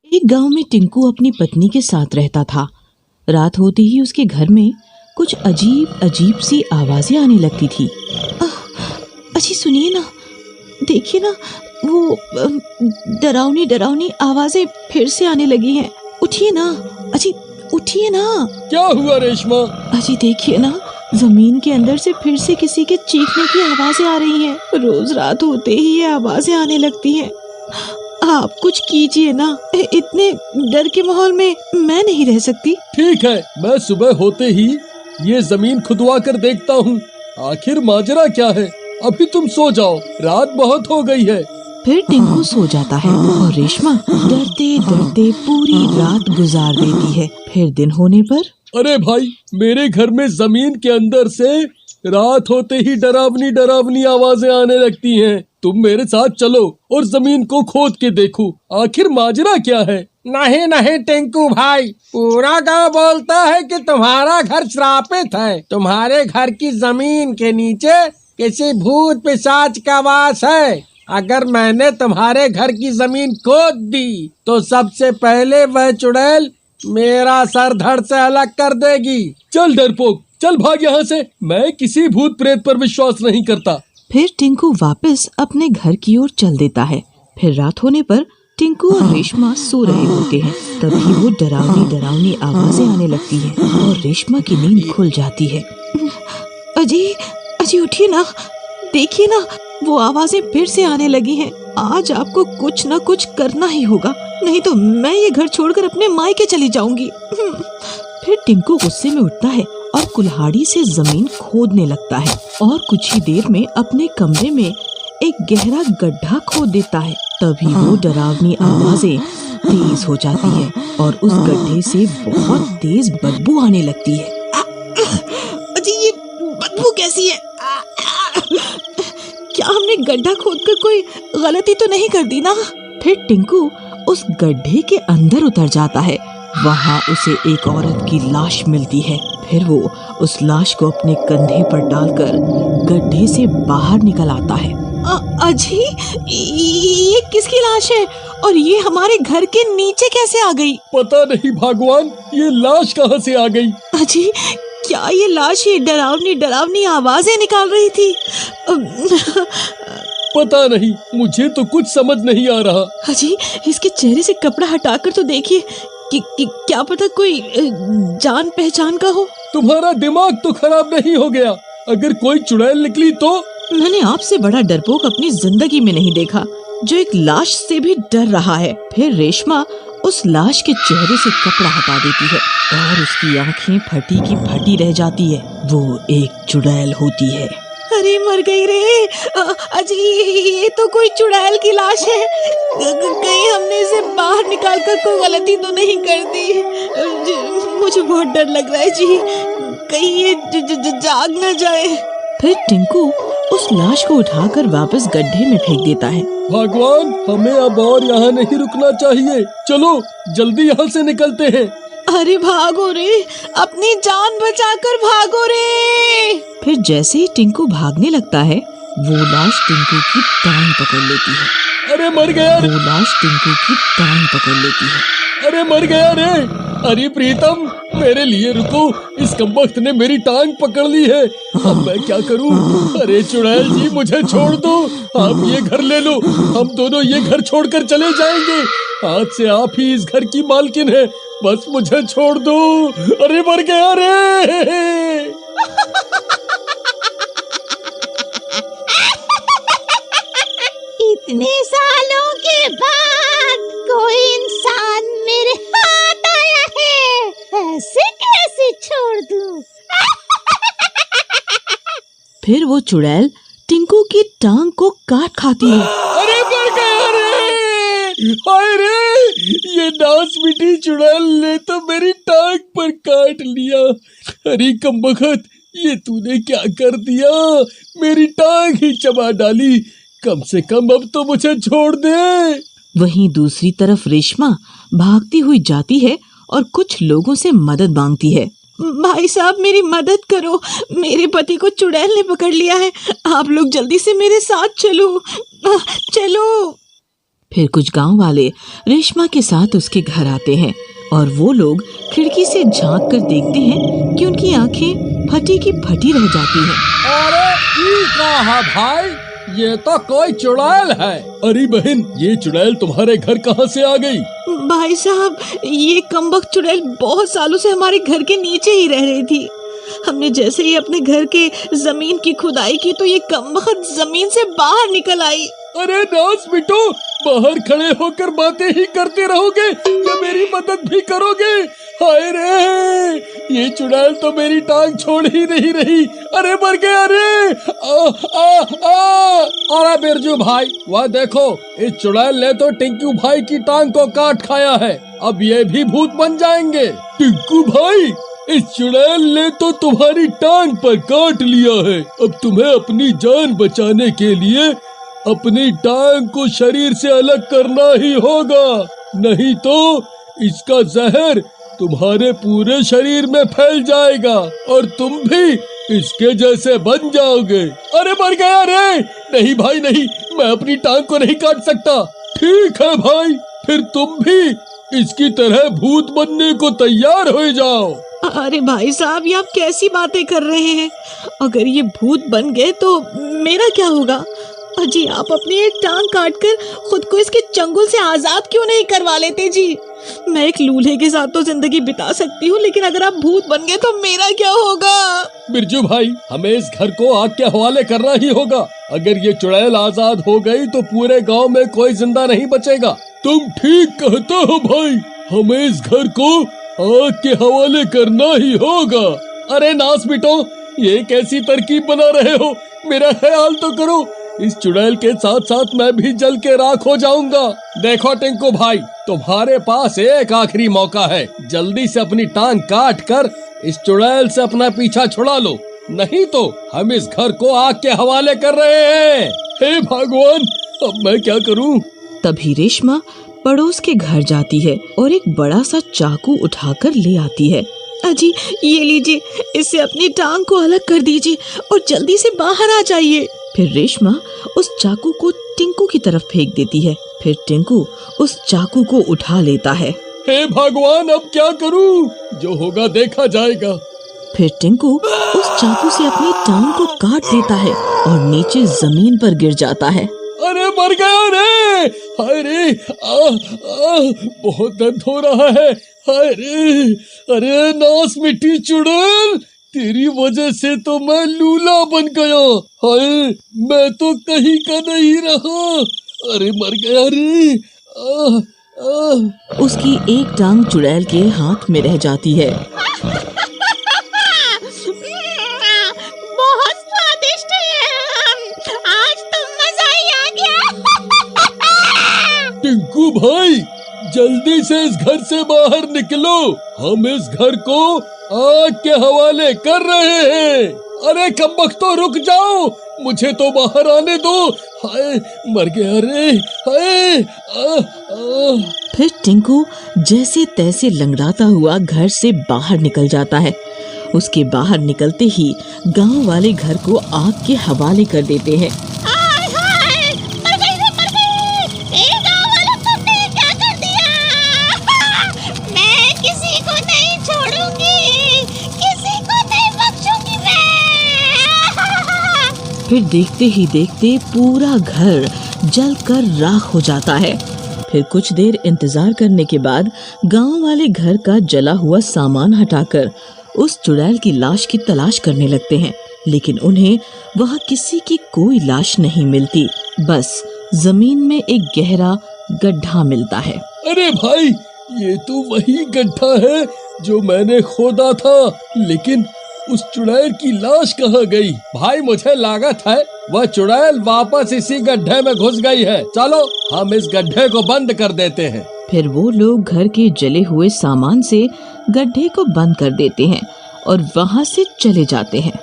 एक गांव में टिंकू अपनी पत्नी के साथ रहता था। रात होते ही उसके घर में कुछ अजीब अजीब सी आवाजें आने लगती थी। अजी सुनिए ना, देखिए ना, वो डरावनी डरावनी आवाजें फिर से आने लगी हैं। उठिए ना अजी, उठिए ना। क्या हुआ रेशमा? अजी देखिए ना, जमीन के अंदर से फिर से किसी के चीखने की आवाजें आ रही हैं। रोज रात होते ही ये आवाजें आने लगती हैं। आप कुछ कीजिए ना, इतने डर के माहौल में मैं नहीं रह सकती। ठीक है, मैं सुबह होते ही ये जमीन खुदवा कर देखता हूँ। आखिर माजरा क्या है? अभी तुम सो जाओ, रात बहुत हो गई है। फिर टिंकू सो जाता है और रेशमा डरते डरते पूरी रात गुजार देती है। फिर दिन होने पर अरे भाई, मेरे घर में जमीन के अंदर से रात होते ही डरावनी डरावनी आवाजें आने लगती हैं। तुम मेरे साथ चलो और जमीन को खोद के देखो, आखिर माजरा क्या है। नहीं नहीं टिंकू भाई, पूरा गांव बोलता है कि तुम्हारा घर श्रापित है। तुम्हारे घर की जमीन के नीचे किसी भूत पिशाच का वास है। अगर मैंने तुम्हारे घर की जमीन खोद दी तो सबसे पहले वह चुड़ैल मेरा सर धड़ से अलग कर देगी। चल डरपोक, चल भाग यहाँ से। मैं किसी भूत प्रेत पर विश्वास नहीं करता। फिर टिंकू वापस अपने घर की ओर चल देता है। फिर रात होने पर टिंकू और रेशमा सो रहे होते हैं। तभी वो डरावनी डरावनी आवाजें आने लगती हैं और रेशमा की नींद खुल जाती है। अजी अजी उठिए ना, देखिए ना, वो आवाजें फिर से आने लगी हैं। आज आपको कुछ न कुछ करना ही होगा, नहीं तो मैं ये घर छोड़कर अपने मायके चली जाऊंगी। फिर टिंकू गुस्से में उठता है और कुल्हाड़ी से जमीन खोदने लगता है और कुछ ही देर में अपने कमरे में एक गहरा गड्ढा खोद देता है। तभी वो डरावनी आवाजें तेज हो जाती है और उस गड्ढे से बहुत तेज बदबू आने लगती है। अजी ये बदबू कैसी है? क्या हमने गड्ढा खोदकर कोई गलती तो नहीं कर दी ना? फिर टिंकू उस गड्ढे के अंदर उतर जाता है। वहाँ उसे एक औरत की लाश मिलती है। फिर वो उस लाश को अपने कंधे पर डालकर गड्ढे से बाहर निकल आता है। अजी ये किसकी लाश है और ये हमारे घर के नीचे कैसे आ गई? पता नहीं भगवान, ये लाश कहाँ से आ गई। अजी क्या ये लाश ही डरावनी डरावनी आवाजें निकाल रही थी? पता नहीं, मुझे तो कुछ समझ नहीं आ रहा। अजी इसके चेहरे से कपड़ा हटाकर तो देखिए कि क्या पता कोई जान पहचान का हो। तुम्हारा दिमाग तो खराब नहीं हो गया? अगर कोई चुड़ैल निकली तो? मैंने आपसे बड़ा डरपोक अपनी जिंदगी में नहीं देखा, जो एक लाश से भी डर रहा है। फिर रेशमा उस लाश के चेहरे से कपड़ा हटा देती है और उसकी आंखें फटी की फटी रह जाती है। वो एक चुड़ैल होती है। अरे मर गई रे। अजी ये तो कोई चुड़ैल की लाश है। कहीं हमने इसे बाहर निकाल कर कोई गलती तो नहीं कर दी? मुझे बहुत डर लग रहा है जी, कहीं ये जाग न जाए। फिर टिंकू उस लाश को उठाकर वापस गड्ढे में फेंक देता है। भगवान, हमें अब और यहाँ नहीं रुकना चाहिए। चलो जल्दी यहाँ से निकलते हैं। अरे भागो रे, अपनी जान बचाकर भागो रे। फिर जैसे ही टिंकू भागने लगता है, वो लाश टिंकू की टांग पकड़ लेती है। अरे मर गया रे। वो लाश टिंकू की टांग पकड़ लेती है। अरे मर गया रे। अरे प्रीतम, मेरे लिए रुको, इस कमबख्त ने मेरी टांग पकड़ ली है। अब मैं क्या करूं? अरे चुड़ैल जी, मुझे छोड़ दो। आप ये घर ले लो, हम दोनों ये घर छोड़कर चले जाएंगे। आज से आप ही इस घर की मालकिन है, बस मुझे छोड़ दो। अरे मर गया रे। इतने सालों के बाद कोई इंसान मेरे हाथ आया है, ऐसे कैसे छोड़ दूं? फिर वो चुड़ैल टिंकू की टांग को काट खाती है। अरे मर गया रे। हाय रे, ये नास मिटी चुड़ैल ने तो मेरी टांग पर काट लिया। अरे कमबख्त, ये तूने क्या कर दिया? मेरी टांग ही चबा डाली। कम से कम अब तो मुझे छोड़ दे। वहीं दूसरी तरफ रेशमा भागती हुई जाती है और कुछ लोगों से मदद मांगती है। भाई साहब, मेरी मदद करो, मेरे पति को चुड़ैल ने पकड़ लिया है। आप लोग जल्दी से मेरे साथ चलो। चलो। फिर कुछ गांव वाले रेशमा के साथ उसके घर आते हैं और वो लोग खिड़की से झांक कर देखते हैं कि उनकी आंखें फटी की फटी रह जाती हैं। अरे ई का है भाई, ये तो कोई चुड़ैल है। अरे बहन, ये चुड़ैल तुम्हारे घर कहाँ से आ गई? भाई साहब, ये कमबख्त चुड़ैल बहुत सालों से हमारे घर के नीचे ही रह रही थी। हमने जैसे ही अपने घर के जमीन की खुदाई की तो ये कमबख्त जमीन से बाहर निकल आई। अरे नास बिटो, बाहर खड़े होकर बातें ही करते रहोगे या मेरी मदद भी करोगे? हाय रे, ये चुड़ैल तो मेरी टांग छोड़ ही नहीं रही। अरे मर गया रे। अरे बिरजू भाई, वह देखो, इस चुड़ैल ने तो टिंकू भाई की टांग को काट खाया है। अब ये भी भूत बन जाएंगे। टिंकू भाई, इस चुड़ैल ने तो तुम्हारी टांग पर काट लिया है। अब तुम्हें अपनी जान बचाने के लिए अपनी टांग को शरीर से अलग करना ही होगा, नहीं तो इसका जहर तुम्हारे पूरे शरीर में फैल जाएगा और तुम भी इसके जैसे बन जाओगे। अरे मर गया रे। नहीं भाई नहीं, मैं अपनी टांग को नहीं काट सकता। ठीक है भाई, फिर तुम भी इसकी तरह भूत बनने को तैयार हो जाओ। अरे भाई साहब, ये आप कैसी बातें कर रहे हैं? अगर ये भूत बन गए तो मेरा क्या होगा? अजी, आप अपनी एक टांग काटकर खुद को इसके चंगुल से आजाद क्यों नहीं करवा लेते जी? मैं एक लूल्हे के साथ तो जिंदगी बिता सकती हूँ, लेकिन अगर आप भूत बन गए तो मेरा क्या होगा? बिरजू भाई, हमें इस घर को आग के हवाले करना ही होगा। अगर ये चुड़ैल आजाद हो गई तो पूरे गांव में कोई जिंदा नहीं बचेगा। तुम ठीक कहते हो भाई, हमें इस घर को आग के हवाले करना ही होगा। अरे नास बिटो, ये कैसी तरकीब बना रहे हो? मेरा ख्याल तो करो, इस चुड़ैल के साथ साथ मैं भी जल के राख हो जाऊंगा। देखो टिंकू भाई, तुम्हारे पास एक आखिरी मौका है। जल्दी से अपनी टांग काट कर इस चुड़ैल से अपना पीछा छुड़ा लो, नहीं तो हम इस घर को आग के हवाले कर रहे हैं। हे भगवान, अब मैं क्या करूं? तभी रेशमा पड़ोस के घर जाती है और एक बड़ा सा चाकू उठाकर ले आती है। अजी, ये लीजिए, इससे अपनी टांग को अलग कर दीजिए और जल्दी से बाहर आ जाइए। फिर रेशमा उस चाकू को टिंकू की तरफ फेंक देती है। फिर टिंकू उस चाकू को उठा लेता है। हे भगवान, अब क्या करूं? जो होगा देखा जाएगा। फिर टिंकू उस चाकू से अपनी टांग को काट देता है और नीचे जमीन पर गिर जाता है। अरे मर गया रे। हाय रे, बहुत दर्द हो रहा है। हाय रे, अरे नास मिट्टी चुड़ैल, तेरी वजह से तो मैं लूला बन गया। हाय, मैं तो कहीं का नहीं रहा। अरे मर गया रे। उसकी एक टांग चुड़ैल के हाथ में रह जाती है। बहुत स्वादिष्ट है, आज तो मजा ही आ गया। टिंकू भाई, जल्दी से इस घर से बाहर निकलो। हम इस घर को आग के हवाले कर रहे हैं। अरे कमबख्तो, रुक जाओ, मुझे तो बाहर आने दो। हाय, मर गया रे। हाय। फिर टिंकू जैसे तैसे लंगड़ाता हुआ घर से बाहर निकल जाता है। उसके बाहर निकलते ही गांव वाले घर को आग के हवाले कर देते हैं। फिर देखते ही देखते पूरा घर जलकर राख हो जाता है। फिर कुछ देर इंतजार करने के बाद गांव वाले घर का जला हुआ सामान हटाकर उस चुड़ैल की लाश की तलाश करने लगते हैं, लेकिन उन्हें वहां किसी की कोई लाश नहीं मिलती। बस जमीन में एक गहरा गड्ढा मिलता है। अरे भाई, ये तो वही गड्ढा है जो मैंने खोदा था, लेकिन उस चुड़ैल की लाश कहाँ गई? भाई, मुझे लागत है वह चुड़ैल वापस इसी गड्ढे में घुस गई है। चलो हम इस गड्ढे को बंद कर देते हैं। फिर वो लोग घर के जले हुए सामान से गड्ढे को बंद कर देते हैं और वहां से चले जाते हैं।